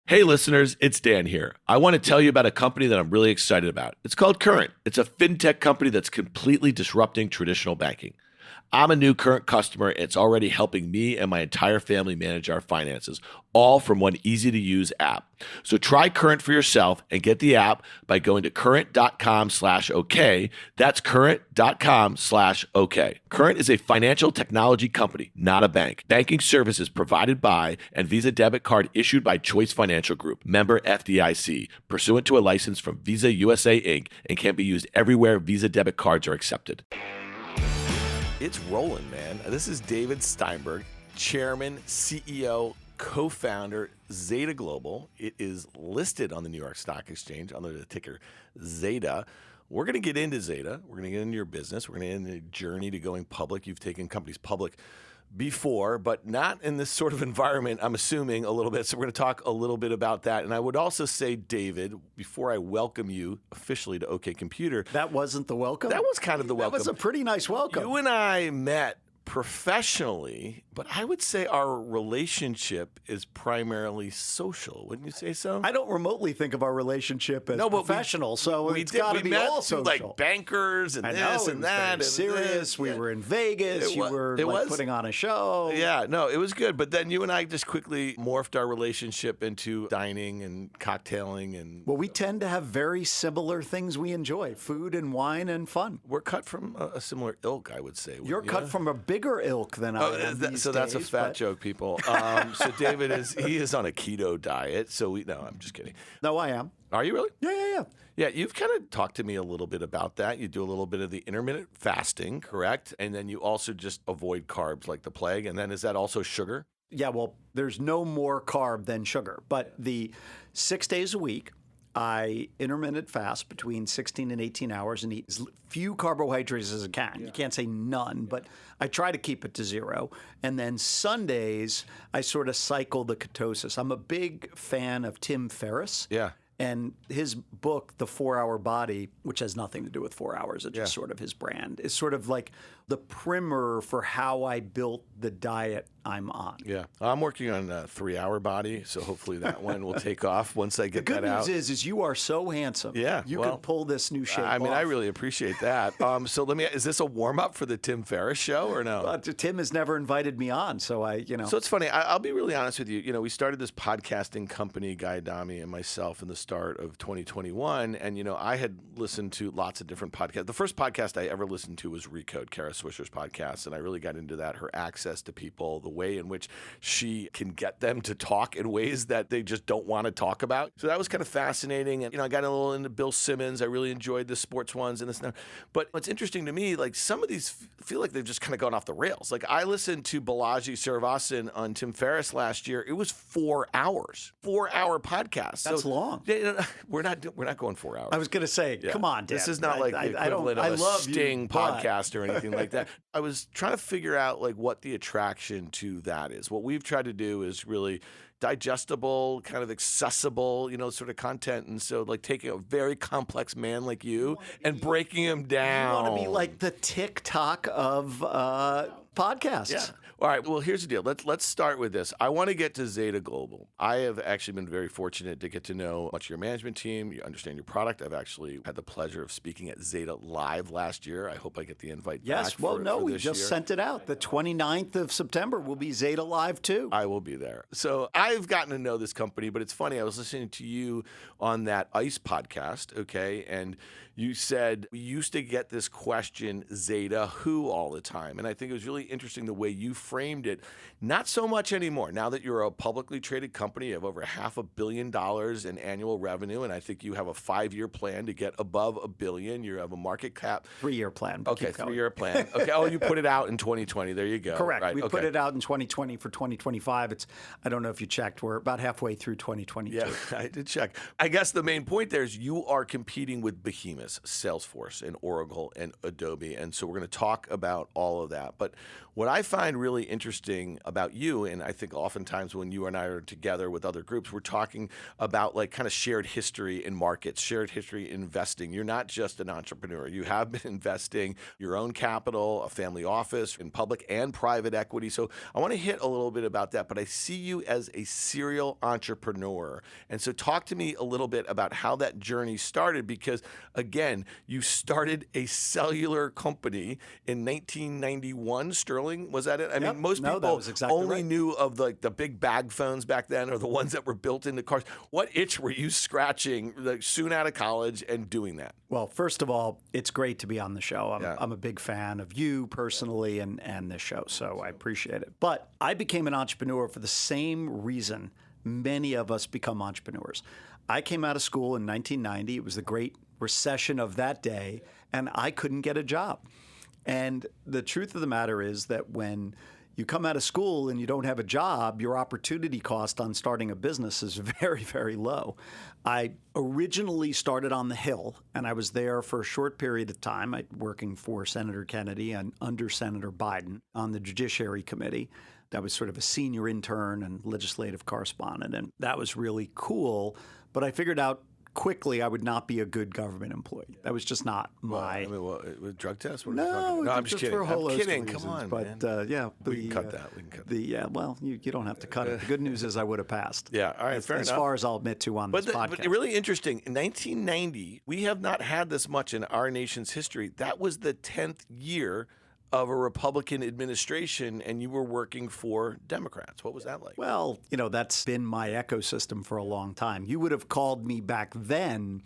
Hey listeners, it's Dan here. I want to tell you about a company that I'm really excited about. It's called Current. It's a fintech company that's completely disrupting traditional banking. I'm a new Current customer, and it's already helping me and my entire family manage our finances, all from one easy-to-use app. So try Current for yourself and get the app by going to current.com/OK. That's current.com/OK. Current is a financial technology company, not a bank. Banking services provided by and Visa debit card issued by Choice Financial Group, member FDIC, pursuant to a license from Visa USA Inc., and can be used everywhere Visa debit cards are accepted. It's rolling, man. This is David Steinberg, chairman, CEO, co-founder, Zeta Global. It is listed on the New York Stock Exchange under the ticker Zeta. We're going to get into Zeta. We're going to get into your business. We're going to get into the journey to going public. You've taken companies public before, but not in this sort of environment, I'm assuming, a little bit. So we're going to talk a little bit about that. And I would also say, David, before I welcome you officially to OK Computer. That wasn't the welcome? That was kind of the welcome. That was a pretty nice welcome. You and I met professionally, but I would say our relationship is primarily social. Wouldn't you say so? I don't remotely think of our relationship as professional, so it's got to be all social. Like bankers and this and that. And serious. We were in Vegas. You were putting on a show. Yeah, no, it was good. But then you and I just quickly morphed our relationship into dining and cocktailing. Well, we tend to have very similar things we enjoy: food and wine and fun. We're cut from a similar ilk, I would say. You're cut from a bigger ilk than I am these so that's days, a fat joke, people. So David is on a keto diet. So I'm just kidding. No, I am. Are you really? Yeah. Yeah, you've kind of talked to me a little bit about that. You do a little bit of the intermittent fasting, correct? And then you also just avoid carbs like the plague. And then is that also sugar? Yeah, well, there's no more carb than sugar. But the 6 days a week, I intermittent fast between 16 and 18 hours and eat as few carbohydrates as I can. Yeah. You can't say none, but I try to keep it to zero. And then Sundays, I sort of cycle the ketosis. I'm a big fan of Tim Ferriss. Yeah. And his book, The 4-Hour Body, which has nothing to do with 4 hours, it's just sort of his brand, is sort of like the primer for how I built the diet I'm on. Yeah. I'm working on a 3-hour body, so hopefully that one will take off once I get that out. The good news is you are so handsome. Yeah. You can pull this new shape I mean, off. I really appreciate that. So is this a warm-up for the Tim Ferriss show or no? Tim has never invited me on, so So it's funny. I'll be really honest with you. We started this podcasting company, Guy Adami and myself, in the start of 2021, and I had listened to lots of different podcasts. The first podcast I ever listened to was Recode, Kara Swisher's podcast, and I really got into that. Her access to people, the way in which she can get them to talk in ways that they just don't want to talk about. So that was kind of fascinating. And I got a little into Bill Simmons. I really enjoyed the sports ones and this and that. But what's interesting to me, like some of these feel like they've just kind of gone off the rails. Like I listened to Balaji Srinivasan on Tim Ferriss last year. It was 4 hours, 4-hour podcast. That's long. We're not going 4 hours. I was going to say, come on, Dan. This is not like the equivalent of a Sting podcast or anything like that. I was trying to figure out like what the attraction to that is. What we've tried to do is really digestible, kind of accessible, sort of content. And so like taking a very complex man like you and breaking him down. You want to be like the TikTok of podcasts. Yeah. All right. Well, here's the deal. Let's start with this. I want to get to Zeta Global. I have actually been very fortunate to get to know much of your management team. You understand your product. I've actually had the pleasure of speaking at Zeta Live last year. I hope I get the invite back. Yes. Well, we just sent it out. The 29th of September will be Zeta Live too. I will be there. So I've gotten to know this company, but it's funny. I was listening to you on that ICE podcast, okay, and you said we used to get this question, Zeta, who, all the time. And I think it was really interesting the way you framed it. Not so much anymore. Now that you're a publicly traded company, you have over $500 million in annual revenue, and I think you have a 5-year plan to get above $1 billion. You have a market cap. 3-year plan. Okay, 3-year plan. Okay. Oh, you put it out in 2020. There you go. Correct. Right. We put it out in 2020 for 2025. I don't know if you checked. We're about halfway through 2022. Yeah, I did check. I guess the main point there is you are competing with behemoths, Salesforce and Oracle and Adobe. And so we're going to talk about all of that. But What I find really interesting about you, and I think oftentimes when you and I are together with other groups, we're talking about like kind of shared history in markets, shared history in investing. You're not just an entrepreneur. You have been investing your own capital, a family office, in public and private equity. So I want to hit a little bit about that, but I see you as a serial entrepreneur. And so talk to me a little bit about how that journey started, because again, you started a cellular company in 1991. Sterling, was that it? I mean, most people only knew of like the big bag phones back then, or the ones that were built into cars. What itch were you scratching like soon out of college and doing that? Well, first of all, it's great to be on the show. I'm a big fan of you personally and this show, so I appreciate it. But I became an entrepreneur for the same reason many of us become entrepreneurs. I came out of school in 1990. It was the great recession of that day, and I couldn't get a job. And the truth of the matter is that when you come out of school and you don't have a job, your opportunity cost on starting a business is very, very low. I originally started on the Hill, and I was there for a short period of time, working for Senator Kennedy and under Senator Biden on the Judiciary Committee. I was sort of a senior intern and legislative correspondent, and that was really cool. But I figured out quickly I would not be a good government employee. That was just not my... With drug tests? No, I'm just kidding. I'm kidding. Come on, but, man. we can cut that. We can cut that. Yeah, well, you don't have to cut it. The good news is I would have passed. Yeah, all right, fair enough. As far as I'll admit to on this podcast. But really interesting. In 1990, we have not had this much in our nation's history. That was the 10th year of a Republican administration, and you were working for Democrats. What was that like? Well, that's been my ecosystem for a long time. You would have called me back then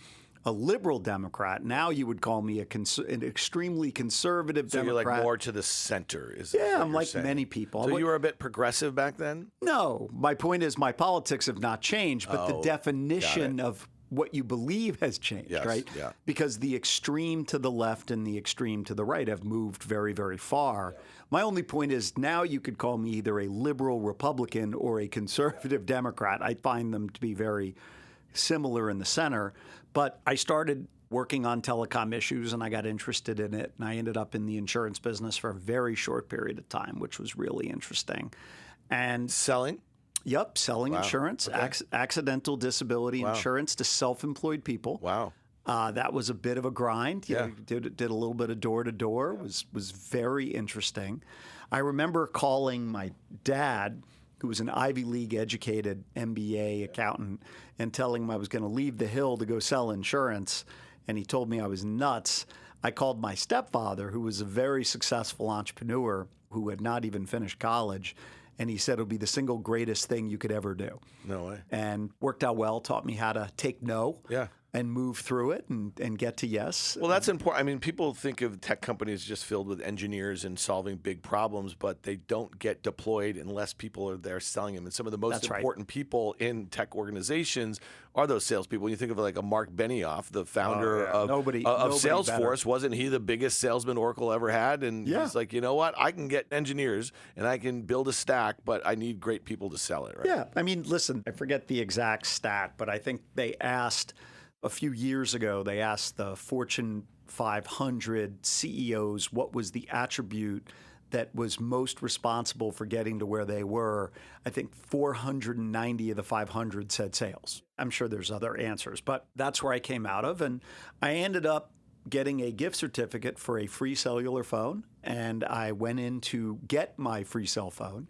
a liberal Democrat. Now you would call me an extremely conservative Democrat. So you're like more to the center, I'm like saying. Many people. So you were a bit progressive back then? No. My point is my politics have not changed, but the definition of what you believe has changed, right? Yeah. Because the extreme to the left and the extreme to the right have moved very, very far. Yeah. My only point is now you could call me either a liberal Republican or a conservative Democrat. I find them to be very similar in the center. But I started working on telecom issues, and I got interested in it, and I ended up in the insurance business for a very short period of time, which was really interesting. And selling? Yep, selling insurance, accidental disability insurance to self-employed people. Wow. That was a bit of a grind. Did a little bit of door-to-door. Was very interesting. I remember calling my dad, who was an Ivy League educated MBA accountant, and telling him I was going to leave the Hill to go sell insurance, and he told me I was nuts. I called my stepfather, who was a very successful entrepreneur who had not even finished college, and he said it'll be the single greatest thing you could ever do. No way. And worked out well, taught me how to take no and move through it and get to yes. Well, that's important. I mean, people think of tech companies just filled with engineers and solving big problems, but they don't get deployed unless people are there selling them. And some of the most important people in tech organizations are those salespeople. When you think of like a Mark Benioff, the founder of Salesforce, wasn't he the biggest salesman Oracle ever had? And he's like, you know what? I can get engineers and I can build a stack, but I need great people to sell it, right? Yeah. I mean, listen, I forget the exact stat, but I think they asked a few years ago, they asked the Fortune 500 CEOs what was the attribute that was most responsible for getting to where they were. I think 490 of the 500 said sales. I'm sure there's other answers, but that's where I came out of. And I ended up getting a gift certificate for a free cellular phone. And I went in to get my free cell phone.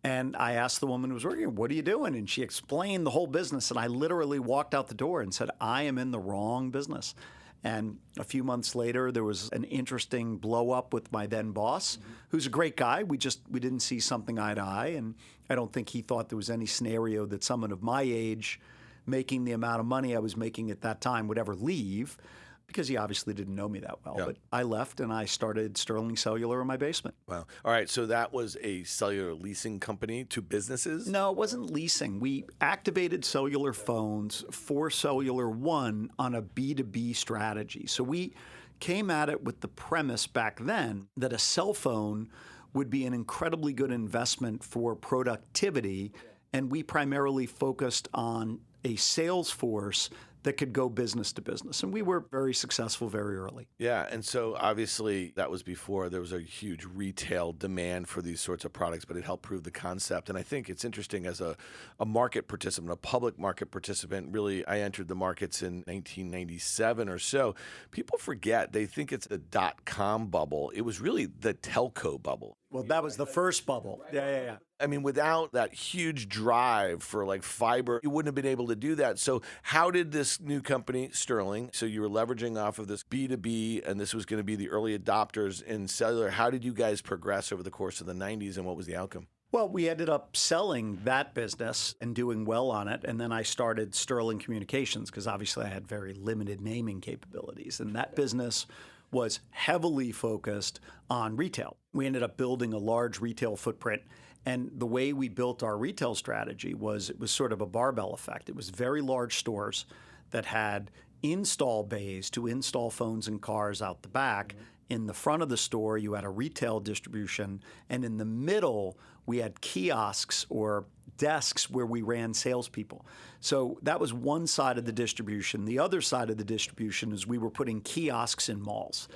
And I asked the woman who was working, what are you doing? And she explained the whole business. And I literally walked out the door and said, I am in the wrong business. And a few months later, there was an interesting blow up with my then boss, who's a great guy. We didn't see something eye to eye. And I don't think he thought there was any scenario that someone of my age making the amount of money I was making at that time would ever leave, because he obviously didn't know me that well. But I left and I started Sterling Cellular in my basement. Wow. All right. So that was a cellular leasing company to businesses? No, it wasn't leasing. We activated cellular phones for Cellular One on a B2B strategy. So we came at it with the premise back then that a cell phone would be an incredibly good investment for productivity. And we primarily focused on a sales force that could go business to business. And we were very successful very early. Yeah. And so obviously that was before there was a huge retail demand for these sorts of products, but it helped prove the concept. And I think it's interesting as a market participant, a public market participant. Really, I entered the markets in 1997 or so. People forget, they think it's a dot-com bubble. It was really the telco bubble. Well, that was the first bubble. Yeah. I mean, without that huge drive for like fiber, you wouldn't have been able to do that. So how did this new company, Sterling, so you were leveraging off of this B2B, and this was going to be the early adopters in cellular. How did you guys progress over the course of the 90s, and what was the outcome? Well, we ended up selling that business and doing well on it. And then I started Sterling Communications because obviously I had very limited naming capabilities. And that business was heavily focused on retail. We ended up building a large retail footprint. And the way we built our retail strategy was it was sort of a barbell effect. It was very large stores that had install bays to install phones and cars out the back. In the front of the store, you had a retail distribution. And in the middle, we had kiosks or desks where we ran salespeople. So that was one side of the distribution. The other side of the distribution is we were putting kiosks in malls.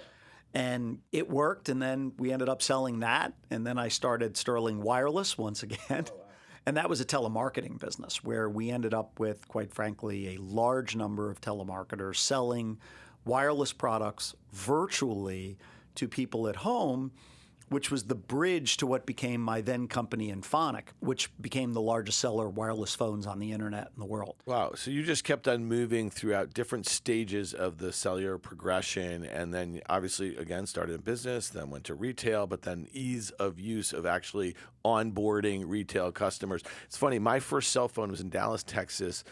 And it worked, and then we ended up selling that. And then I started Sterling Wireless once again. And that was a telemarketing business where we ended up with, quite frankly, a large number of telemarketers selling wireless products virtually to people at home, which was the bridge to what became my then company Infonic, which became the largest seller of wireless phones on the internet in the world. Wow. So you just kept on moving throughout different stages of the cellular progression, and then obviously, again, started a business, then went to retail, but then ease of use of actually onboarding retail customers. It's funny, my first cell phone was in Dallas, Texas.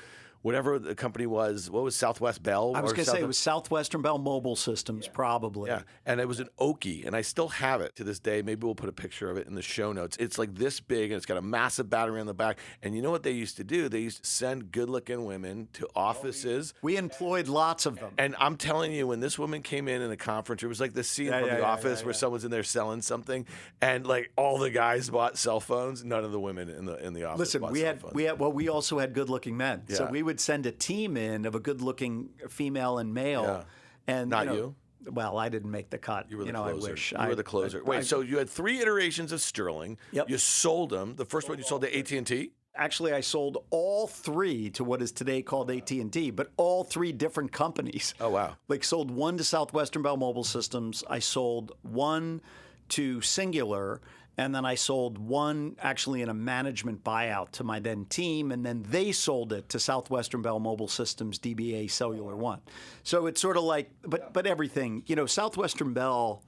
Whatever the company was, what was Southwest Bell? I was going to say it was Southwestern Bell Mobile Systems, probably. Yeah, and it was an Oki, and I still have it to this day. Maybe we'll put a picture of it in the show notes. It's like this big, and it's got a massive battery on the back. And you know what they used to do? They used to send good-looking women to offices. We employed lots of them. And I'm telling you, when this woman came in a conference, it was like this scene from The Office where someone's in there selling something, and like all the guys bought cell phones. None of the women in the office. Listen, bought cell phones. we also had good-looking men. Yeah. So we would send a team in of a good-looking female and male. Yeah. And Not you? Well, I didn't make the cut. You were the I closer. wish. You were the closer. Wait, so you had 3 iterations of Sterling. Yep. You sold them. The first one you sold to AT&T? Actually, I sold all 3 to what is today called AT&T, but all 3 different companies. Oh, wow. Like sold 1 to Southwestern Bell Mobile Systems. I sold 1 to Singular. And then I sold 1 actually in a management buyout to my then team, and then they sold it to Southwestern Bell Mobile Systems, DBA Cellular One. So it's sort of like, but everything, Southwestern Bell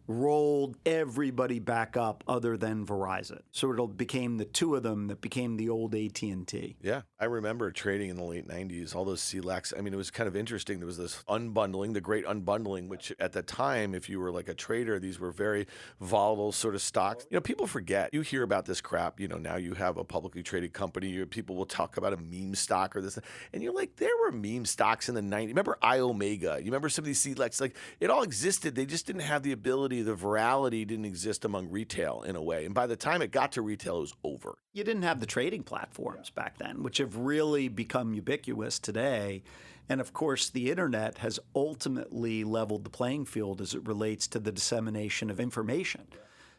rolled everybody back up other than Verizon. So it became the 2 of them that became the old AT&T. Yeah. I remember trading in the late 90s, all those CLECs. I mean, it was kind of interesting. There was this unbundling, the great unbundling, which at the time, if you were like a trader, these were very volatile sort of stocks. People forget. You hear about this crap. Now you have a publicly traded company. People will talk about a meme stock or this. And you're like, there were meme stocks in the 90s. Remember iOmega? You remember some of these CLECs? Like, it all existed. They just didn't have the ability, the virality didn't exist among retail in a way. And by the time it got to retail, it was over. You didn't have the trading platforms back then, which have really become ubiquitous today. And of course, the internet has ultimately leveled the playing field as it relates to the dissemination of information.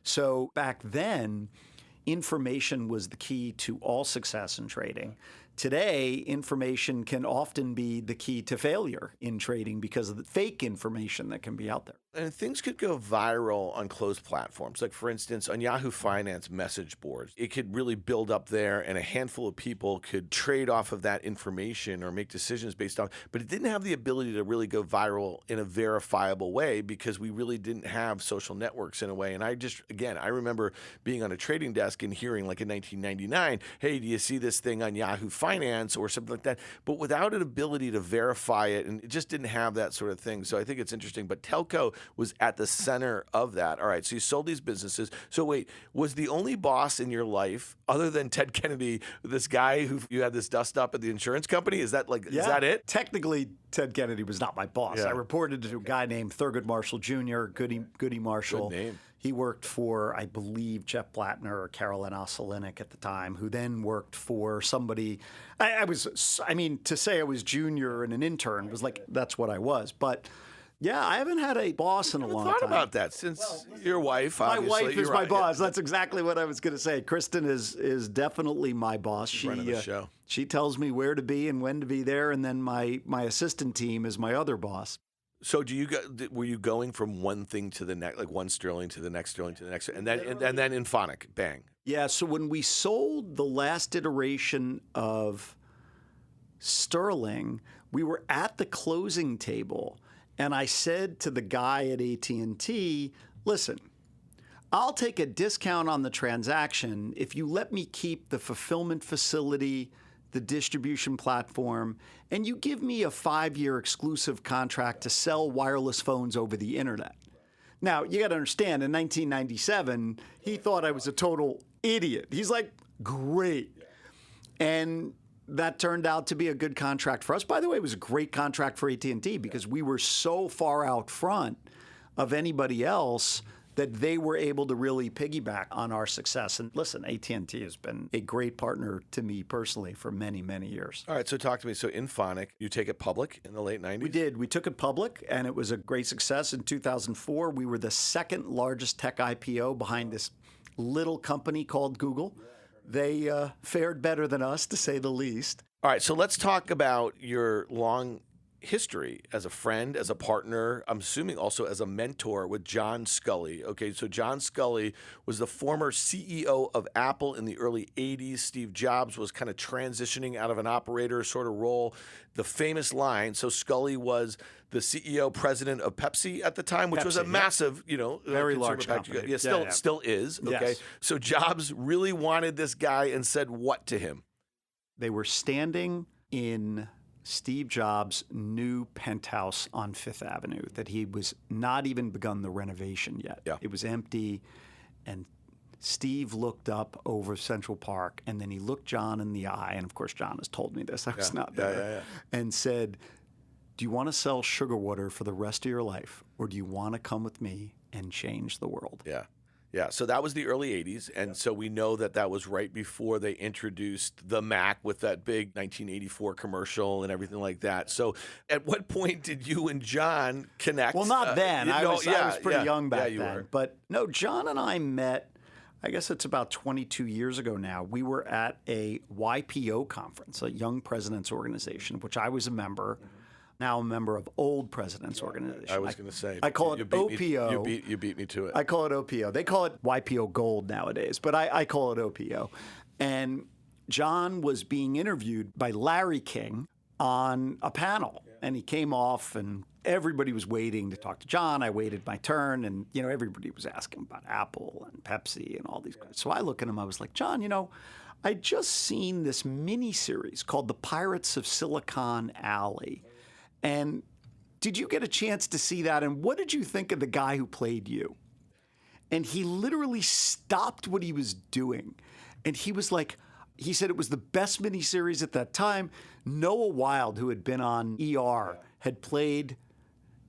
So back then, information was the key to all success in trading. Today, information can often be the key to failure in trading because of the fake information that can be out there. And things could go viral on closed platforms. Like, for instance, on Yahoo Finance message boards, it could really build up there, and a handful of people could trade off of that information or make decisions based on, but it didn't have the ability to really go viral in a verifiable way because we really didn't have social networks in a way. And I remember being on a trading desk and hearing, like in 1999, hey, do you see this thing on Yahoo Finance or something like that? But without an ability to verify it, and it just didn't have that sort of thing. So I think it's interesting. But telco was at the center of that. All right, so you sold these businesses. So wait, was the only boss in your life, other than Ted Kennedy, this guy who you had this dust up at the insurance company? Is that is that it? Technically, Ted Kennedy was not my boss. Yeah. I reported to a guy named Thurgood Marshall Jr., Goody Marshall. Good name. He worked for, I believe, Jeff Blattner or Carolyn Ossolinek at the time, who then worked for somebody. To say I was junior and an intern was like, that's what I was. But yeah, I haven't had a boss in a long time. I thought about that since your wife, My obviously. wife is my boss. That's exactly what I was going to say. Kristen is definitely my boss. She running the show. She tells me where to be and when to be there, and then my assistant team is my other boss. So were you going from one thing to the next, like one Sterling to the next Sterling to the next, and then Infonic, bang. Yeah. So when we sold the last iteration of Sterling, we were at the closing table, and I said to the guy at AT&T, "Listen, I'll take a discount on the transaction if you let me keep the fulfillment facility, the distribution platform, and you give me a 5-year exclusive contract to sell wireless phones over the internet." Now, you got to understand, in 1997, he thought I was a total idiot. He's like, great. And that turned out to be a good contract for us. By the way, it was a great contract for AT&T because we were so far out front of anybody else that they were able to really piggyback on our success. And listen, AT&T has been a great partner to me personally for many, many years. All right, so talk to me. So Infonic, you take it public in the late 90s? We did. We took it public, and it was a great success. In 2004, we were the second largest tech IPO behind this little company called Google. They fared better than us, to say the least. All right, so let's talk about your long history as a friend, as a partner, I'm assuming also as a mentor with John Sculley. Okay, so John Sculley was the former CEO of Apple in the early 80s. Steve Jobs was kind of transitioning out of an operator sort of role. The famous line, so Sculley was the CEO president of Pepsi at the time, which was a massive, very large company. Yeah, still is. Okay, Yes. So Jobs really wanted this guy and said what to him? They were standing in Steve Jobs' new penthouse on Fifth Avenue that he was not even begun the renovation yet. Yeah. It was empty, and Steve looked up over Central Park, and then he looked John in the eye, and of course John has told me this, I was not there, and said, "Do you want to sell sugar water for the rest of your life, or do you want to come with me and change the world?" Yeah. Yeah, so that was the early 80s, and so we know that was right before they introduced the Mac with that big 1984 commercial and everything like that. So at what point did you and John connect? Well, not then. I was pretty young back then. Were. But no, John and I met, I guess it's about 22 years ago now. We were at a YPO conference, a Young Presidents Organization, which I was a member. Now a member of Old Presidents Organization. I was going to say. I call it OPO. You beat me to it. I call it OPO. They call it YPO Gold nowadays, but I call it OPO. And John was being interviewed by Larry King on a panel. And he came off, and everybody was waiting to talk to John. I waited my turn, and everybody was asking about Apple and Pepsi and all these guys. So I look at him, I was like, "John, I'd just seen this mini-series called The Pirates of Silicon Alley. And did you get a chance to see that? And what did you think of the guy who played you?" And he literally stopped what he was doing. And he was like, he said it was the best miniseries at that time. Noah Wilde, who had been on ER, had played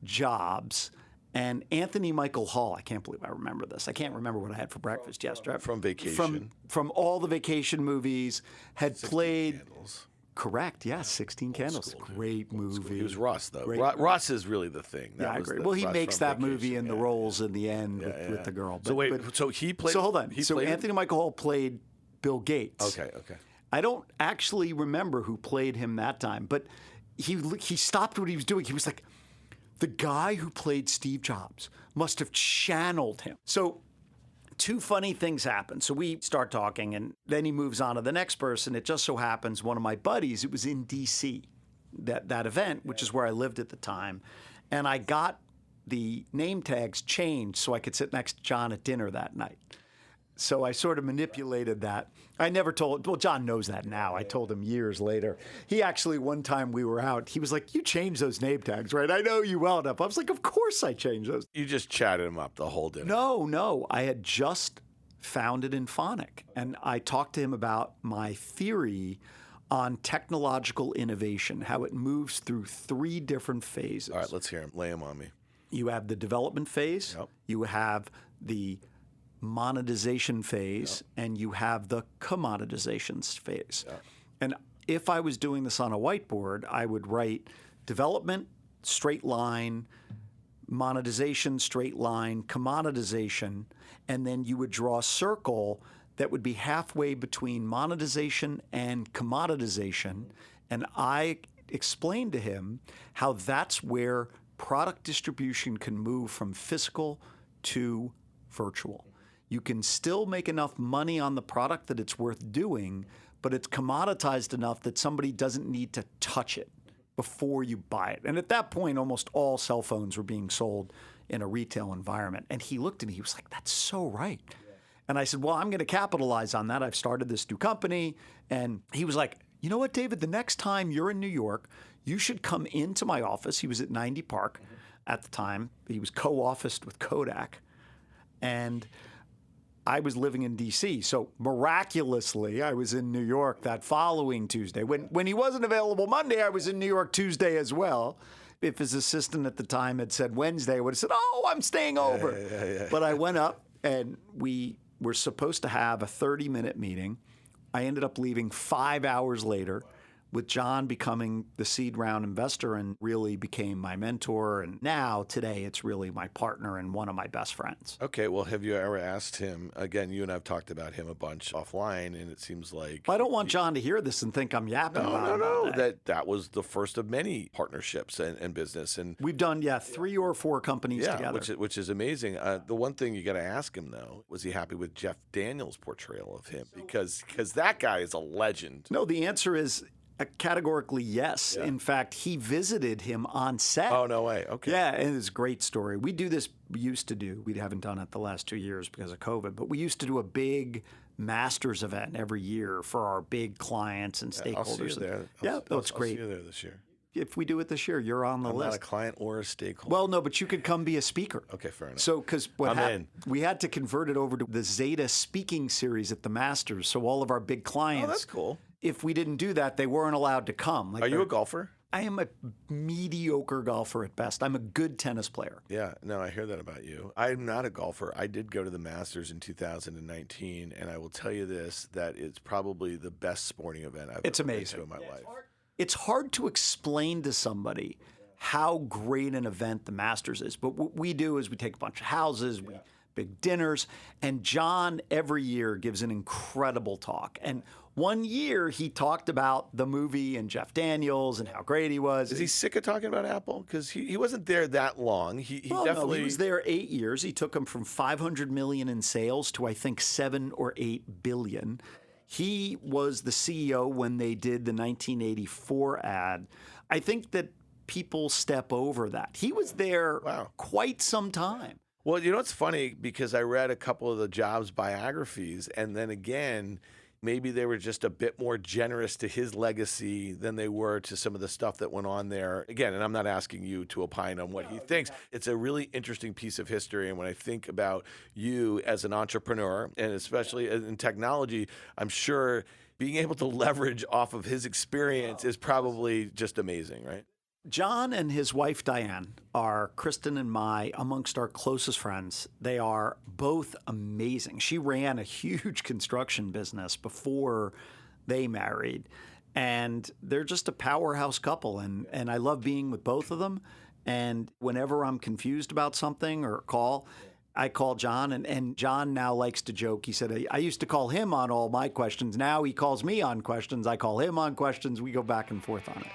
Jobs. And Anthony Michael Hall, I can't believe I remember this. I can't remember what I had for breakfast yesterday. From Vacation. From all the Vacation movies, had 16 played... Candles. Correct. Yes, 16 Candles. Great movie. He was Ross, though. Ross is really the thing. I agree. Well, he makes that movie and the roles in the end with the girl. But, so he played. So hold on. So Anthony Michael Hall played Bill Gates. Okay. I don't actually remember who played him that time, but he stopped what he was doing. He was like, the guy who played Steve Jobs must have channeled him. So two funny things happen. So we start talking, and then he moves on to the next person. It just so happens one of my buddies, it was in D.C., that event, which is where I lived at the time, and I got the name tags changed so I could sit next to John at dinner that night. So I sort of manipulated that. I never told, well, John knows that now. I told him years later. He actually, one time we were out, he was like, "You changed those name tags, right? I know you well enough." I was like, "Of course I changed those." You just chatted him up the whole dinner. No. I had just founded Infonic, and I talked to him about my theory on technological innovation, how it moves through 3 different phases. All right, let's hear him. Lay him on me. You have the development phase. Yep. You have the monetization phase and you have the commoditization phase. Yeah. And if I was doing this on a whiteboard, I would write development, straight line, monetization, straight line, commoditization, and then you would draw a circle that would be halfway between monetization and commoditization. And I explained to him how that's where product distribution can move from physical to virtual. You can still make enough money on the product that it's worth doing, but it's commoditized enough that somebody doesn't need to touch it before you buy it. And at that point, almost all cell phones were being sold in a retail environment. And he looked at me, he was like, that's so right. Yeah. And I said, well, I'm going to capitalize on that. I've started this new company. And he was like, you know what, David, the next time you're in New York, you should come into my office. He was at 90 Park at the time. He was co-officed with Kodak. And I was living in D.C., so miraculously, I was in New York that following Tuesday. When he wasn't available Monday, I was in New York Tuesday as well. If his assistant at the time had said Wednesday, I would have said, oh, I'm staying over. Yeah. But I went up, and we were supposed to have a 30-minute meeting. I ended up leaving 5 hours later, with John becoming the seed round investor and really became my mentor. And now, today, it's really my partner and one of my best friends. Okay, well, have you ever asked him, again, you and I have talked about him a bunch offline, and it seems like... I don't want John to hear this and think I'm yapping about it. No. That was the first of many partnerships and business. And we've done, 3 or 4 companies together. Which is amazing. The one thing you got to ask him, though, was he happy with Jeff Daniels' portrayal of him? Because that guy is a legend. No, the answer is... categorically, yes. Yeah. In fact, he visited him on set. Oh, no way. Okay. Yeah, and it's a great story. We used to do, we haven't done it the last 2 years because of COVID, but we used to do a big Masters event every year for our big clients and stakeholders. I'll see you there. It's great. I'll see you there this year. If we do it this year, you're on the list. I'm not a client or a stakeholder. Well, no, but you could come be a speaker. Okay, fair enough. So, because we had to convert it over to the Zeta speaking series at the Masters. So all of our big clients. Oh, that's cool. If we didn't do that, they weren't allowed to come. Are you a golfer? I am a mediocre golfer at best. I'm a good tennis player. Yeah, no, I hear that about you. I'm not a golfer. I did go to the Masters in 2019, and I will tell you this, that it's probably the best sporting event I've ever been to in my life. It's hard to explain to somebody how great an event the Masters is. But what we do is we take a bunch of houses, we big dinners, and John every year gives an incredible talk. And one year he talked about the movie and Jeff Daniels and how great he was. Is he sick of talking about Apple? Because he wasn't there that long. He definitely... he was there 8 years. He took him from $500 million in sales to I think $7 or $8 billion. He was the CEO when they did the 1984 ad. I think that people step over that. He was there quite some time. Well, you know what's funny? Because I read a couple of the Jobs biographies, and then again, maybe they were just a bit more generous to his legacy than they were to some of the stuff that went on there. Again, and I'm not asking you to opine on what he thinks. It's a really interesting piece of history. And when I think about you as an entrepreneur, and especially in technology, I'm sure being able to leverage off of his experience is probably just amazing, right? John and his wife, Diane, are Kristen and amongst our closest friends. They are both amazing. She ran a huge construction business before they married, and they're just a powerhouse couple, and I love being with both of them. And whenever I'm confused about something or I call John, and John now likes to joke. He said, I used to call him on all my questions. Now he calls me on questions. I call him on questions. We go back and forth on it.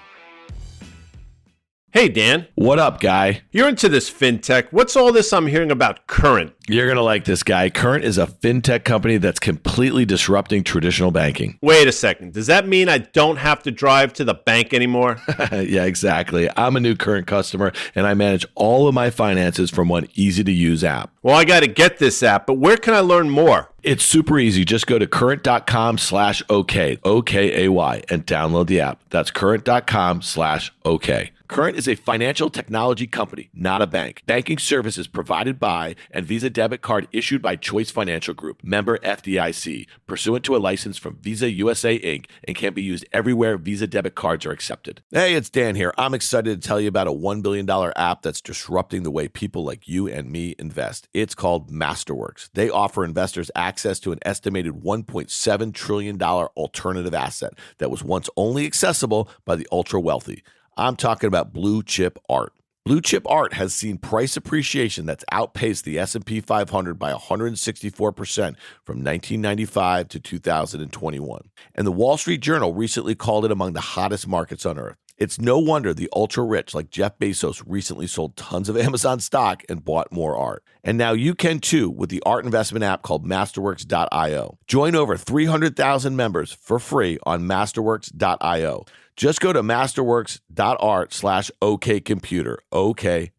Hey, Dan. What up, guy? You're into this fintech. What's all this I'm hearing about Current? You're going to like this guy. Current is a fintech company that's completely disrupting traditional banking. Wait a second. Does that mean I don't have to drive to the bank anymore? Yeah, exactly. I'm a new Current customer, and I manage all of my finances from one easy-to-use app. Well, I got to get this app, but where can I learn more? It's super easy. Just go to current.com/OK, OKAY, and download the app. That's current.com/OK. Current is a financial technology company, not a bank. Banking services provided by and Visa debit card issued by Choice Financial Group, member FDIC, pursuant to a license from Visa USA Inc., and can be used everywhere Visa debit cards are accepted. Hey, it's Dan here. I'm excited to tell you about a $1 billion app that's disrupting the way people like you and me invest. It's called Masterworks. They offer investors access to an estimated $1.7 trillion alternative asset that was once only accessible by the ultra wealthy. I'm talking about blue chip art. Blue chip art has seen price appreciation that's outpaced the S&P 500 by 164% from 1995 to 2021. And the Wall Street Journal recently called it among the hottest markets on earth. It's no wonder the ultra rich like Jeff Bezos recently sold tons of Amazon stock and bought more art. And now you can too with the art investment app called Masterworks.io. Join over 300,000 members for free on Masterworks.io. Just go to masterworks.art/OKComputer, OKAY.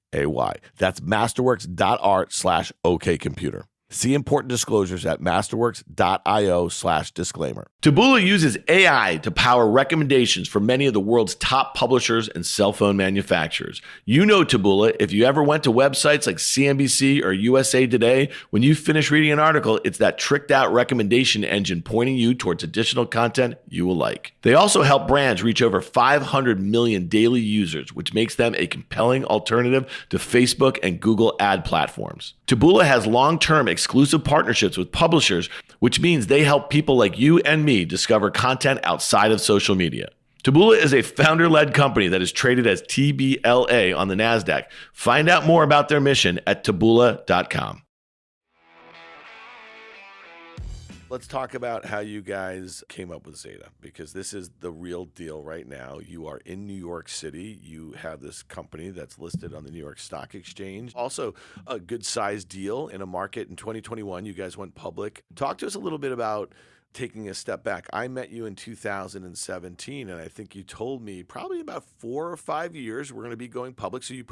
That's masterworks.art/OKComputer. See important disclosures at masterworks.io/disclaimer. Taboola uses AI to power recommendations for many of the world's top publishers and cell phone manufacturers. You know Taboola. If you ever went to websites like CNBC or USA Today, when you finish reading an article, it's that tricked out recommendation engine pointing you towards additional content you will like. They also help brands reach over 500 million daily users, which makes them a compelling alternative to Facebook and Google ad platforms. Taboola has long-term exclusive partnerships with publishers, which means they help people like you and me discover content outside of social media. Taboola is a founder-led company that is traded as TBLA on the NASDAQ. Find out more about their mission at taboola.com. Let's talk about how you guys came up with Zeta, because this is the real deal right now. You are in New York City. You have this company that's listed on the New York Stock Exchange. Also, a good-sized deal in a market in 2021. You guys went public. Talk to us a little bit about taking a step back. I met you in 2017, and I think you told me probably about 4 or 5 years we're going to be going public. So you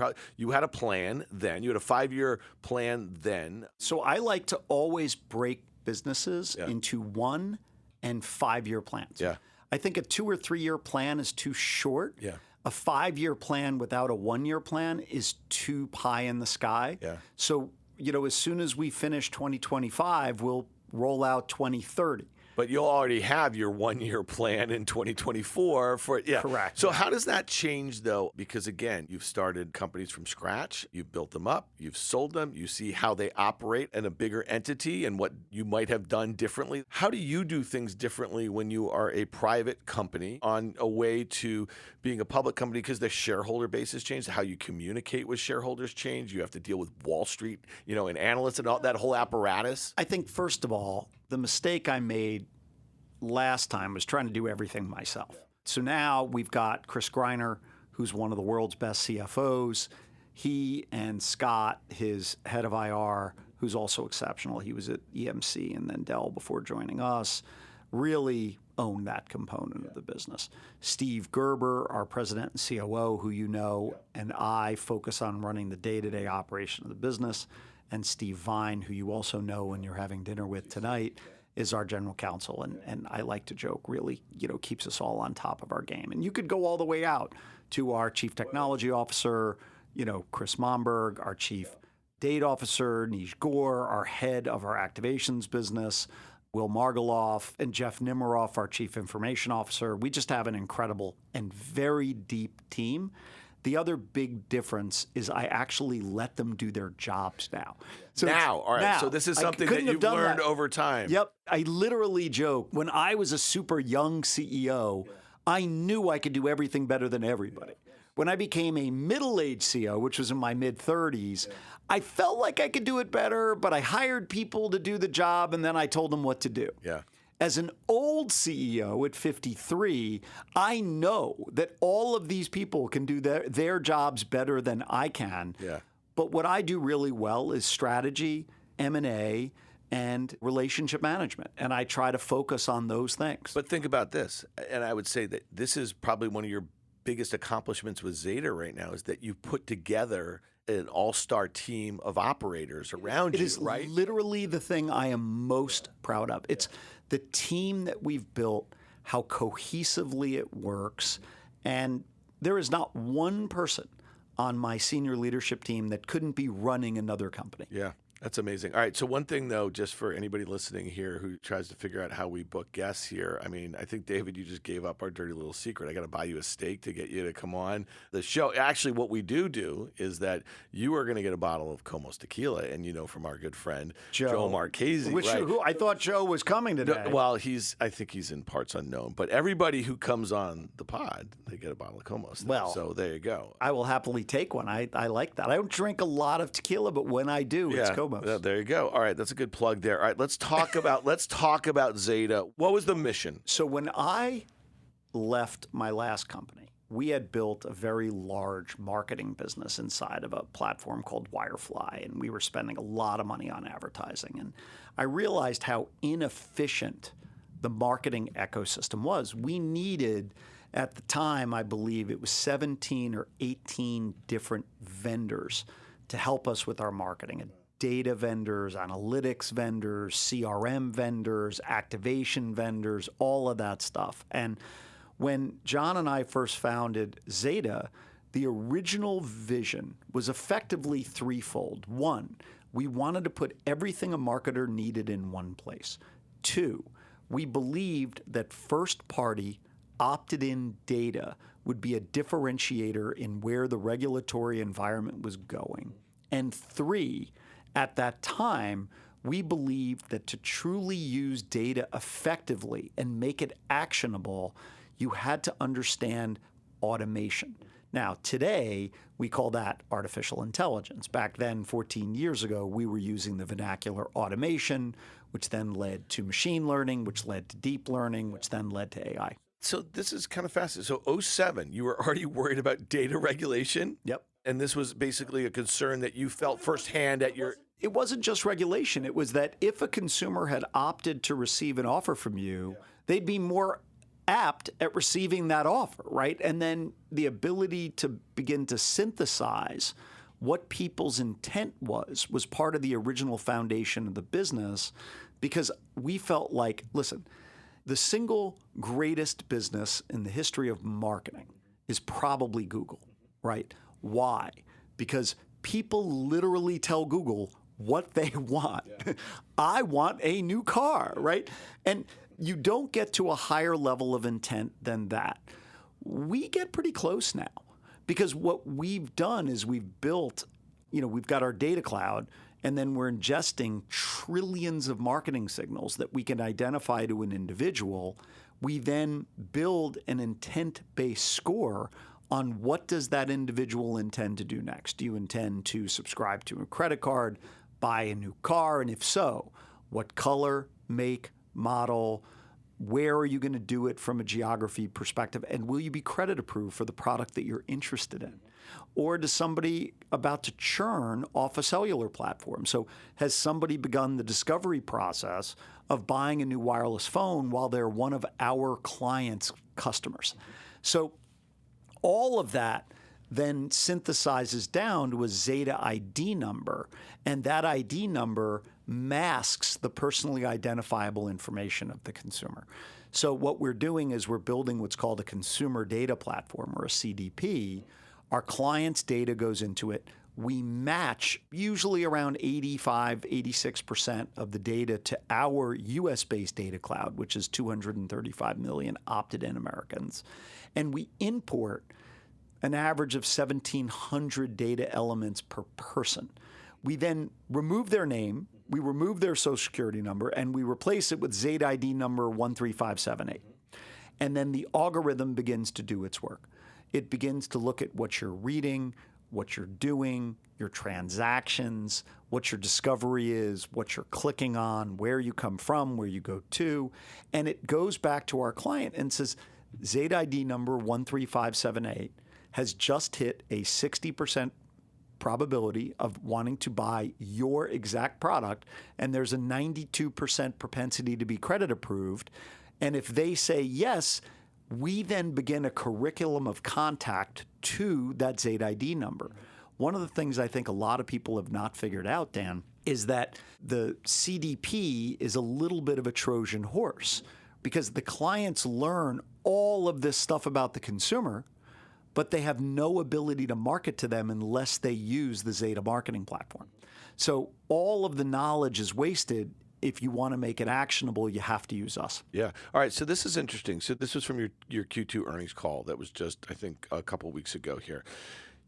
had a plan then. You had a 5-year plan then. So I like to always break businesses into 1 and 5-year plans. Yeah. I think a 2 or 3 year plan is too short. Yeah. A 5-year plan without a 1-year plan is too pie in the sky. Yeah. So, as soon as we finish 2025, we'll roll out 2030. But you'll already have your 1-year plan in 2024 for Correct. So how does that change though? Because again, you've started companies from scratch, you've built them up, you've sold them, you see how they operate in a bigger entity and what you might have done differently. How do you do things differently when you are a private company on a way to being a public company, because the shareholder base has changed, how you communicate with shareholders change, you have to deal with Wall Street, and analysts and all that whole apparatus? I think first of all, the mistake I made last time was trying to do everything myself. So now we've got Chris Greiner, who's one of the world's best CFOs. He and Scott, his head of IR, who's also exceptional. He was at EMC and then Dell before joining us, really own that component of the business. Steve Gerber, our president and COO, who you know, and I focus on running the day-to-day operation of the business. And Steve Vine, who you also know when you're having dinner with tonight, is our general counsel. And I like to joke, really, keeps us all on top of our game. And you could go all the way out to our chief technology officer, Chris Momberg, our chief data officer, Nish Gore, our head of our activations business, Will Margoloff, and Jeff Nimeroff, our chief information officer. We just have an incredible and very deep team. The other big difference is I actually let them do their jobs now. All right. So this is something that you've learned over time. Yep. I literally joke, when I was a super young CEO, I knew I could do everything better than everybody. When I became a middle-aged CEO, which was in my mid-30s, I felt like I could do it better, but I hired people to do the job, and then I told them what to do. Yeah. As an old CEO at 53, I know that all of these people can do their jobs better than I can. Yeah. But what I do really well is strategy, M&A, and relationship management. And I try to focus on those things. But think about this, and I would say that this is probably one of your biggest accomplishments with Zeta right now is that you've put together an all-star team of operators around you, right? It is literally the thing I am most proud of. It's the team that we've built, how cohesively it works, and there is not one person on my senior leadership team that couldn't be running another company. Yeah. That's amazing. All right. So one thing, though, just for anybody listening here who tries to figure out how we book guests here, I mean, I think, David, you just gave up our dirty little secret. I got to buy you a steak to get you to come on the show. Actually, what we do is that you are going to get a bottle of Como's tequila, and from our good friend, Joe Marchese. Who I thought Joe was coming today. Well, I think he's in parts unknown. But everybody who comes on the pod, they get a bottle of Como's. Well, so there you go. I will happily take one. I like that. I don't drink a lot of tequila, but when I do, it's Como's. There you go. All right, that's a good plug there. All right, let's talk about Zeta. What was the mission? So when I left my last company, we had built a very large marketing business inside of a platform called Wirefly, and we were spending a lot of money on advertising. And I realized how inefficient the marketing ecosystem was. We needed, at the time, I believe it was 17 or 18 different vendors to help us with our marketing. Data vendors, analytics vendors, CRM vendors, activation vendors, all of that stuff. And when John and I first founded Zeta, the original vision was effectively threefold. One, we wanted to put everything a marketer needed in one place. Two, we believed that first-party opted-in data would be a differentiator in where the regulatory environment was going. And three, at that time, we believed that to truly use data effectively and make it actionable, you had to understand automation. Now, today, we call that artificial intelligence. Back then, 14 years ago, we were using the vernacular automation, which then led to machine learning, which led to deep learning, which then led to AI. So this is kind of fascinating. So 07, you were already worried about data regulation? Yep. And this was basically a concern that you felt firsthand at your... It wasn't just regulation. It was that if a consumer had opted to receive an offer from you, they'd be more apt at receiving that offer, right? And then the ability to begin to synthesize what people's intent was part of the original foundation of the business, because we felt like, listen, the single greatest business in the history of marketing is probably Google, right? Why? Because people literally tell Google what they want. Yeah. I want a new car, right? And you don't get to a higher level of intent than that. We get pretty close now, because what we've done is we've built, we've got our data cloud, and then we're ingesting trillions of marketing signals that we can identify to an individual. We then build an intent-based score on what does that individual intend to do next. Do you intend to subscribe to a credit card, buy a new car, and if so, what color, make, model, where are you going to do it from a geography perspective, and will you be credit approved for the product that you're interested in? Or does somebody about to churn off a cellular platform? So has somebody begun the discovery process of buying a new wireless phone while they're one of our clients' customers? So all of that then synthesizes down to a Zeta ID number, and that ID number masks the personally identifiable information of the consumer. So what we're doing is we're building what's called a consumer data platform, or a CDP. Our client's data goes into it. We match usually around 85, 86% of the data to our US-based data cloud, which is 235 million opted-in Americans. And we import an average of 1,700 data elements per person. We then remove their name, we remove their social security number, and we replace it with Zeta ID number 13578. And then the algorithm begins to do its work. It begins to look at what you're reading, what you're doing, your transactions, what your discovery is, what you're clicking on, where you come from, where you go to. And it goes back to our client and says, Zeta ID number 13578 has just hit a 60% probability of wanting to buy your exact product, and there's a 92% propensity to be credit approved. And if they say yes, we then begin a curriculum of contact to that Zeta ID number. One of the things I think a lot of people have not figured out, Dan, is that the CDP is a little bit of a Trojan horse because the clients learn all of this stuff about the consumer, but they have no ability to market to them unless they use the Zeta marketing platform. So all of the knowledge is wasted. If you want to make it actionable, you have to use us. Yeah. All right. So this is interesting. So this was from your Q2 earnings call that was just, I think, a couple of weeks ago here.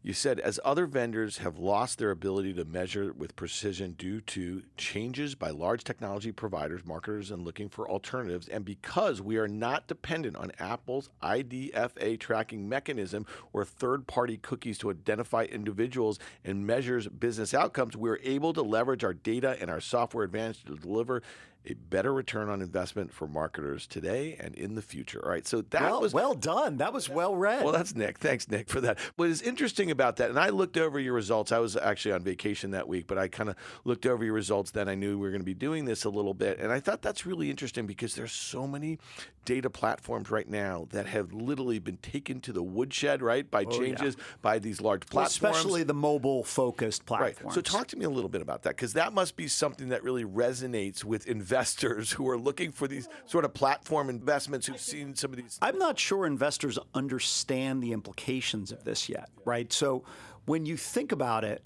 You said, as other vendors have lost their ability to measure with precision due to changes by large technology providers, marketers, and looking for alternatives, and because we are not dependent on Apple's IDFA tracking mechanism or third-party cookies to identify individuals and measures business outcomes, we are able to leverage our data and our software advantage to deliver a better return on investment for marketers today and in the future. All right, so that was well done. That was well read. Well, that's Nick. Thanks, Nick, for that. What is interesting about that, and I looked over your results. I was actually on vacation that week, but I kind of looked over your results then. I knew we were going to be doing this a little bit, and I thought that's really interesting because there's so many data platforms right now that have literally been taken to the woodshed, right, by changes by these large platforms. Well, especially the mobile-focused platforms. Right. So talk to me a little bit about that, because that must be something that really resonates with investors who are looking for these sort of platform investments who've seen some of these. I'm not sure investors understand the implications of this yet, right? So when you think about it,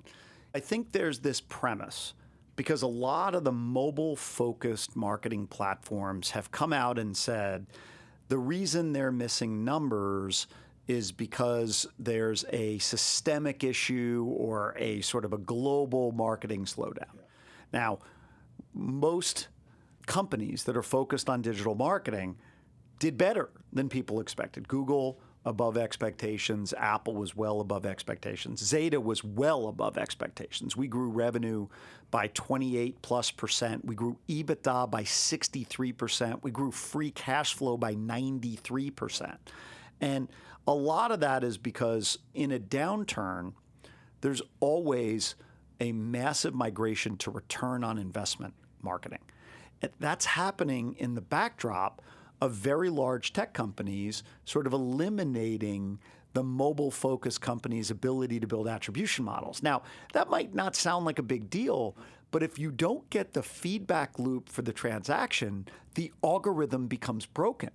I think there's this premise because a lot of the mobile-focused marketing platforms have come out and said the reason they're missing numbers is because there's a systemic issue or a sort of a global marketing slowdown. Now, most companies that are focused on digital marketing did better than people expected. Google, above expectations. Apple was well above expectations. Zeta was well above expectations. We grew revenue by 28+%. We grew EBITDA by 63%. We grew free cash flow by 93%. And a lot of that is because in a downturn, there's always a massive migration to return on investment marketing. That's happening in the backdrop of very large tech companies sort of eliminating the mobile-focused companies' ability to build attribution models. Now, that might not sound like a big deal, but if you don't get the feedback loop for the transaction, the algorithm becomes broken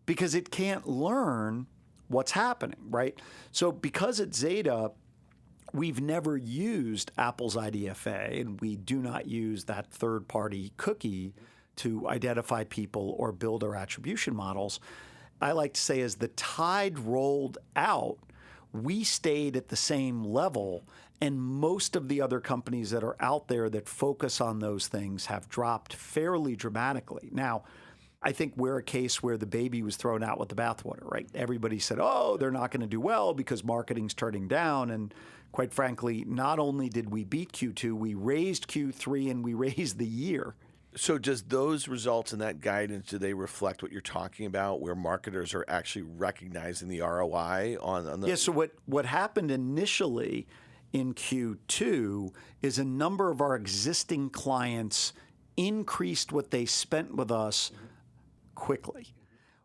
because it can't learn what's happening, right? So because at Zeta, we've never used Apple's IDFA, and we do not use that third-party cookie to identify people or build our attribution models. I like to say as the tide rolled out, we stayed at the same level, and most of the other companies that are out there that focus on those things have dropped fairly dramatically. Now, I think we're a case where the baby was thrown out with the bathwater, right? Everybody said, oh, they're not going to do well because marketing's turning down. And quite frankly, not only did we beat Q2, we raised Q3 and we raised the year. So does those results and that guidance, do they reflect what you're talking about, where marketers are actually recognizing the ROI on the... Yeah, so what happened initially in Q2 is a number of our existing clients increased what they spent with us quickly.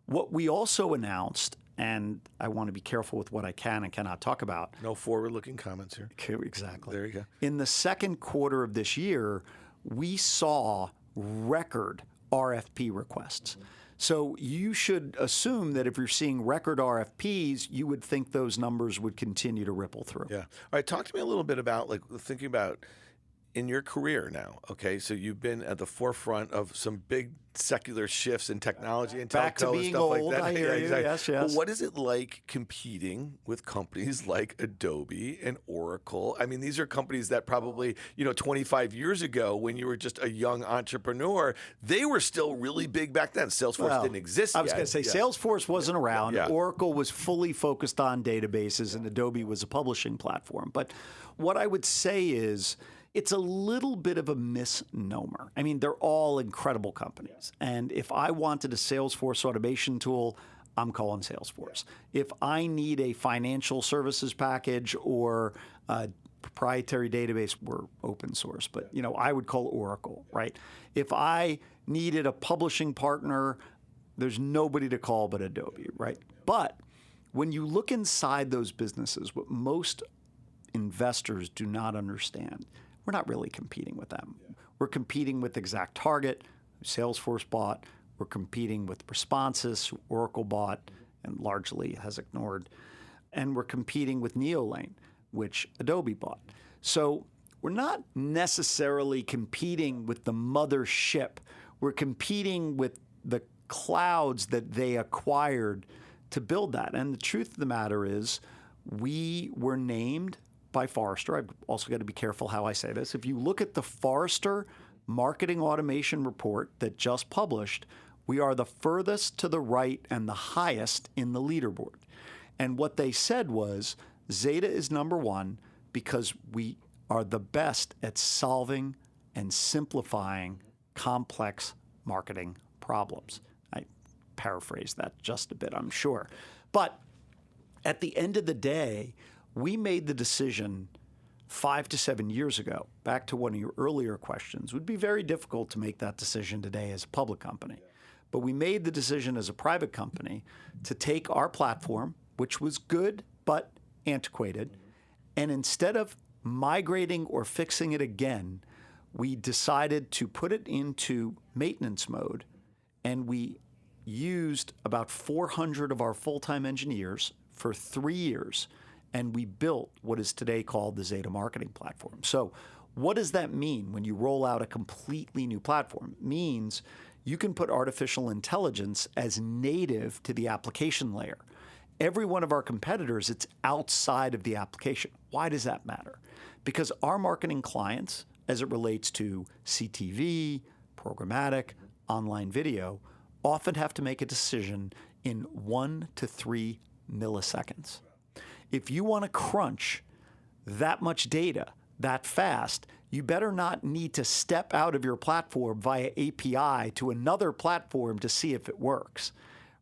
What we also announced, and I want to be careful with what I can and cannot talk about. No forward-looking comments here. Okay, exactly. There you go. In the second quarter of this year, we saw record RFP requests. So you should assume that if you're seeing record RFPs, you would think those numbers would continue to ripple through. Yeah. All right. Talk to me a little bit about, like, thinking about in your career now. Okay. So you've been at the forefront of some big secular shifts in technology and back to telco being and stuff old, like that. I hear you. Yes, yes. Well, what is it like competing with companies like Adobe and Oracle? I mean, these are companies that probably, 25 years ago, when you were just a young entrepreneur, they were still really big back then. Salesforce didn't exist yet. I was going to say Salesforce wasn't around. Yeah. Oracle was fully focused on databases, and Adobe was a publishing platform. But what I would say is, it's a little bit of a misnomer. I mean, they're all incredible companies. And if I wanted a Salesforce automation tool, I'm calling Salesforce. If I need a financial services package or a proprietary database, we're open source, but I would call Oracle, right? If I needed a publishing partner, There's nobody to call but Adobe, right? But when you look inside those businesses, what most investors do not understand, we're not really competing with them. We're competing with ExactTarget, who Salesforce bought. We're competing with Responsys, who Oracle bought and largely has ignored. And we're competing with Neolane, which Adobe bought. So we're not necessarily competing with the mothership. We're competing with the clouds that they acquired to build that. And the truth of the matter is, we were named by Forrester. I've also got to be careful how I say this. If you look at the Forrester Marketing Automation report that just published, we are the furthest to the right and the highest in the leaderboard. And what they said was, Zeta is number one because we are the best at solving and simplifying complex marketing problems. I paraphrase that just a bit, I'm sure. But at the end of the day, we made the decision 5 to 7 years ago, back to one of your earlier questions. It would be very difficult to make that decision today as a public company. But we made the decision as a private company to take our platform, which was good but antiquated, and instead of migrating or fixing it again, we decided to put it into maintenance mode, and we used about 400 of our full-time engineers for 3 years, and we built what is today called the Zeta Marketing Platform. So what does that mean when you roll out a completely new platform? It means you can put artificial intelligence as native to the application layer. Every one of our competitors, it's outside of the application. Why does that matter? Because our marketing clients, as it relates to CTV, programmatic, online video, often have to make a decision in 1 to 3 milliseconds. If you want to crunch that much data that fast, you better not need to step out of your platform via API to another platform to see if it works.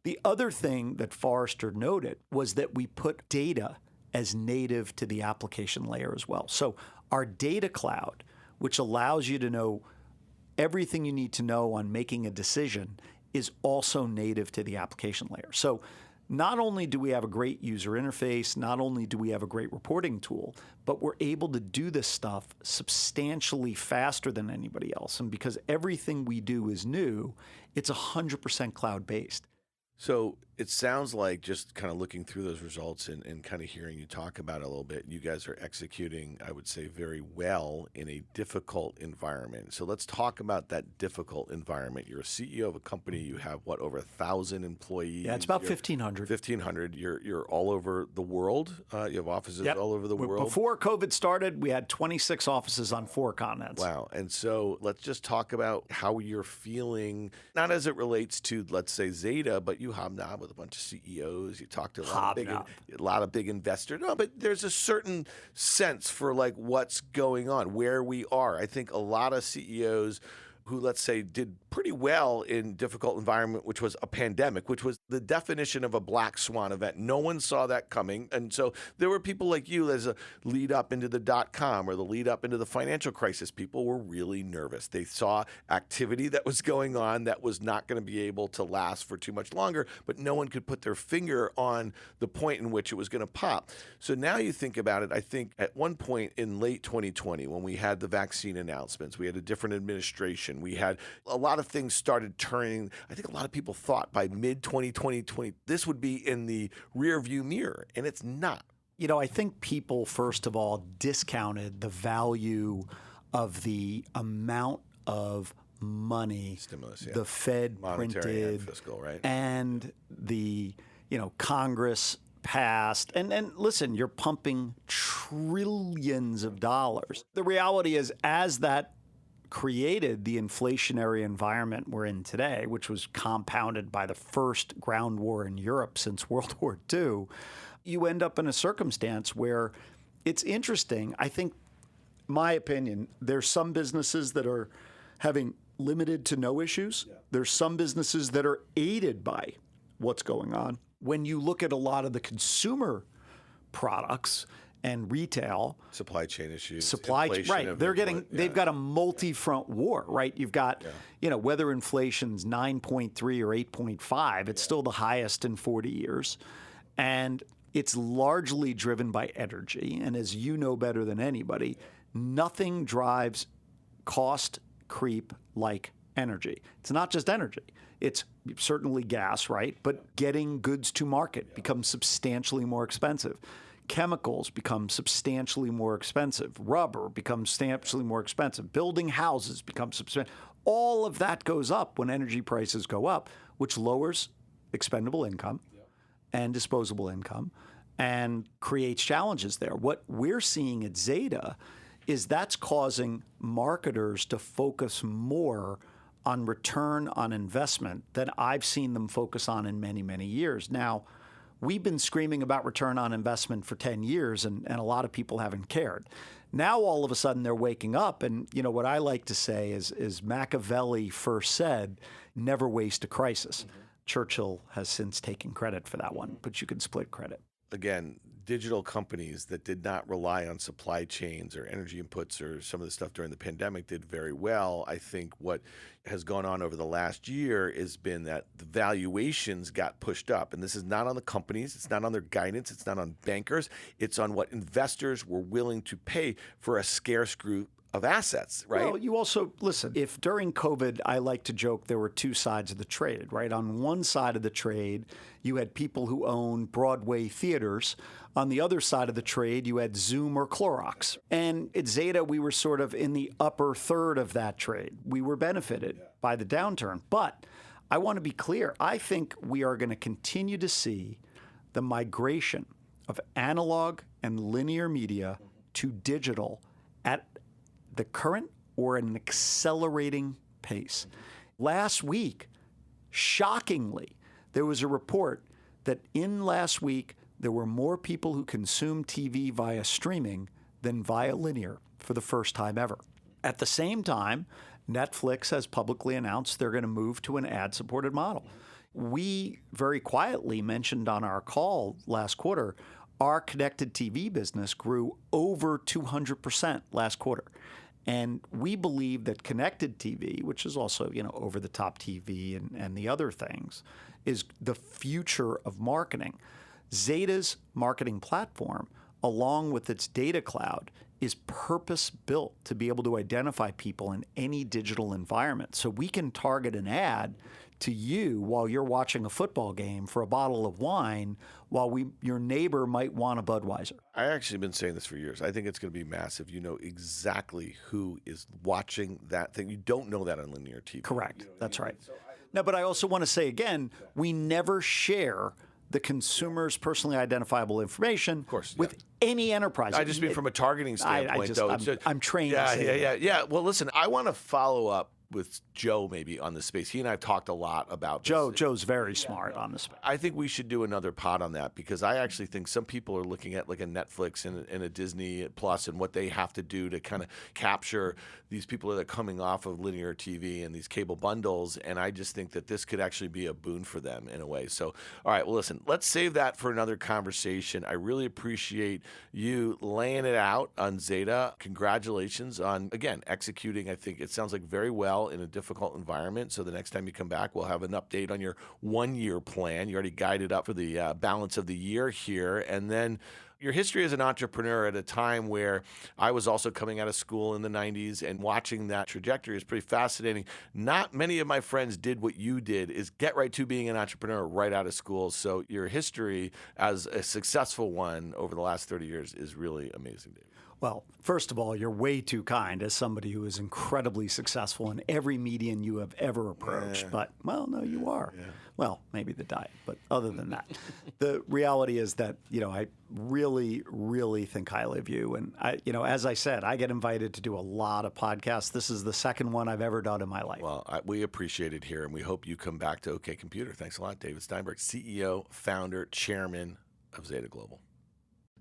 The other thing that Forrester noted was that we put data as native to the application layer as well. So our data cloud, which allows you to know everything you need to know on making a decision, is also native to the application layer. So not only do we have a great user interface, not only do we have a great reporting tool, but we're able to do this stuff substantially faster than anybody else. And because everything we do is new, it's 100% cloud-based. So it sounds like, just kind of looking through those results and kind of hearing you talk about it a little bit, you guys are executing, I would say, very well in a difficult environment. So let's talk about that difficult environment. You're a CEO of a company. You have, what, over 1,000 employees? Yeah, it's about 1,500. 1,500. You're all over the world. You have offices all over the world. Before COVID started, we had 26 offices on 4 continents. Wow. And so let's just talk about how you're feeling, not as it relates to, let's say, Zeta, but you hobnob with a bunch of CEOs. You talk to a lot of big investors. No, but there's a certain sense for like what's going on, where we are. I think a lot of CEOs who, let's say, did pretty well in difficult environment, which was a pandemic, which was the definition of a black swan event. No one saw that coming. And so there were people like you as a lead up into the .com or the lead up into the financial crisis. People were really nervous. They saw activity that was going on that was not going to be able to last for too much longer, but no one could put their finger on the point in which it was going to pop. So now you think about it, I think at one point in late 2020, when we had the vaccine announcements, we had a different administration, we had a lot of things started turning. I think a lot of people thought by mid-2020, this would be in the rear view mirror, and it's not. You know, I think people, first of all, discounted the value of the amount of money stimulus, the Fed monetary printed and fiscal, right? And the, Congress passed. And listen, you're pumping trillions of dollars. The reality is, as that created the inflationary environment we're in today, which was compounded by the first ground war in Europe since World War II, you end up in a circumstance where it's interesting. I think, my opinion, there's some businesses that are having limited to no issues. Yeah. There's some businesses that are aided by what's going on. When you look at a lot of the consumer products, and retail. Supply chain issues. Right. They've got a multi-front war, right? You've got, whether inflation's 9.3 or 8.5, it's still the highest in 40 years. And it's largely driven by energy. And as you know better than anybody, nothing drives cost creep like energy. It's not just energy. It's certainly gas, right? But getting goods to market becomes substantially more expensive. Chemicals become substantially more expensive. Rubber becomes substantially more expensive. Building houses becomes substantially. All of that goes up when energy prices go up, which lowers expendable income and disposable income and creates challenges there. What we're seeing at Zeta is that's causing marketers to focus more on return on investment than I've seen them focus on in many, many years. Now, we've been screaming about return on investment for 10 years, and a lot of people haven't cared. Now, all of a sudden, they're waking up. And, what I like to say is Machiavelli first said, never waste a crisis. Mm-hmm. Churchill has since taken credit for that one, but you can split credit. Again, digital companies that did not rely on supply chains or energy inputs or some of the stuff during the pandemic did very well. I think what has gone on over the last year has been that the valuations got pushed up. And this is not on the companies. It's not on their guidance. It's not on bankers. It's on what investors were willing to pay for a scarce group of assets, right? Well, you also, listen, if during COVID, I like to joke there were two sides of the trade, right? On one side of the trade, you had people who owned Broadway theaters. On the other side of the trade, you had Zoom or Clorox. And at Zeta, we were sort of in the upper third of that trade. We were benefited by the downturn. But I want to be clear. I think we are going to continue to see the migration of analog and linear media to digital at the current or an accelerating pace. Last week, shockingly, there was a report that in last week, there were more people who consumed TV via streaming than via linear for the first time ever. At the same time, Netflix has publicly announced they're going to move to an ad-supported model. We very quietly mentioned on our call last quarter, our connected TV business grew over 200% last quarter. And we believe that connected TV, which is also, over-the-top TV and the other things, is the future of marketing. Zeta's marketing platform, along with its data cloud, is purpose-built to be able to identify people in any digital environment. So we can target an ad to you while you're watching a football game for a bottle of wine while your neighbor might want a Budweiser. I actually been saying this for years. I think it's going to be massive. You know exactly who is watching that thing. You don't know that on linear TV. Correct. That's right. No, but I also want to say again, we never share the consumer's personally identifiable information with any enterprise. I just mean from a targeting standpoint, I'm trained. Yeah. Well, listen, I want to follow up with Joe maybe on this space. He and I have talked a lot about this. Joe's very smart on this space. I think we should do another pod on that because I actually think some people are looking at like a Netflix and a Disney Plus and what they have to do to kind of capture these people that are coming off of linear TV and these cable bundles. And I just think that this could actually be a boon for them in a way. So, all right, well, listen, let's save that for another conversation. I really appreciate you laying it out on Zeta. Congratulations on, again, executing, I think it sounds like very well in a difficult environment. So the next time you come back, we'll have an update on your 1-year plan. You already guided up for the balance of the year here. And then your history as an entrepreneur at a time where I was also coming out of school in the 90s and watching that trajectory is pretty fascinating. Not many of my friends did what you did, is get right to being an entrepreneur right out of school. So your history as a successful one over the last 30 years is really amazing, David. Well, first of all, you're way too kind as somebody who is incredibly successful in every medium you have ever approached. But, well, no, you are. Yeah. Well, maybe the diet, but other than that, the reality is that, I really, really think highly of you. And, as I said, I get invited to do a lot of podcasts. This is the second one I've ever done in my life. Well, we appreciate it here, and we hope you come back to OK Computer. Thanks a lot, David Steinberg, CEO, founder, chairman of Zeta Global.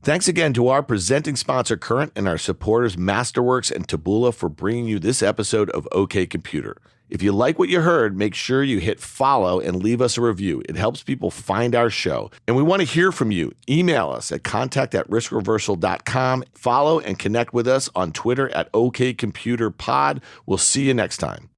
Thanks again to our presenting sponsor, Current, and our supporters, Masterworks and Taboola, for bringing you this episode of OK Computer. If you like what you heard, make sure you hit follow and leave us a review. It helps people find our show. And we want to hear from you. Email us at contact@riskreversal.com. Follow and connect with us on Twitter at OKComputerPod. We'll see you next time.